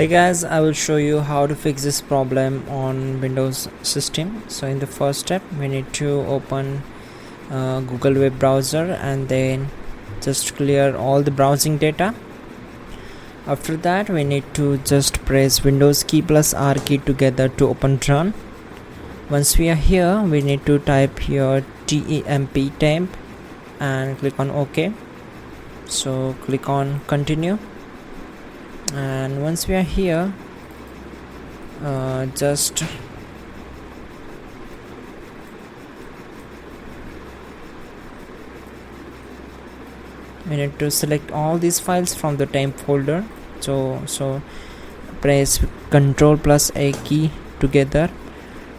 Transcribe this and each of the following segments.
Hey guys, I will show you how to fix this problem on Windows system. So in the first step we need to open Google web browser and then just clear all the browsing data. After that we need to just press Windows key plus R key together to open run. Once we are here, we need to type here temp and click on OK. So click on continue, and once we are here, just we need to select all these files from the temp folder. So press Ctrl plus A key together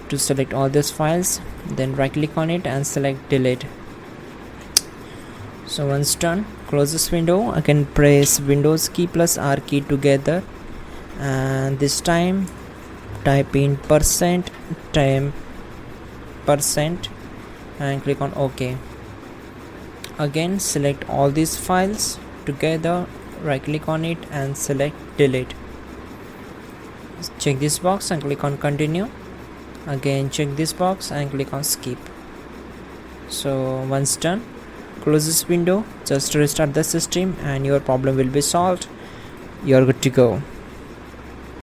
to select all these files, then right click on it and select delete. So once done, close this window. Again press Windows key plus R key together, and this time type in %temp% and click on OK. Again select all these files together, right click on it and select delete. Check this box and click on continue. Again check this box and click on skip. So once done, close this window, just restart the system and your problem will be solved. You're good to go.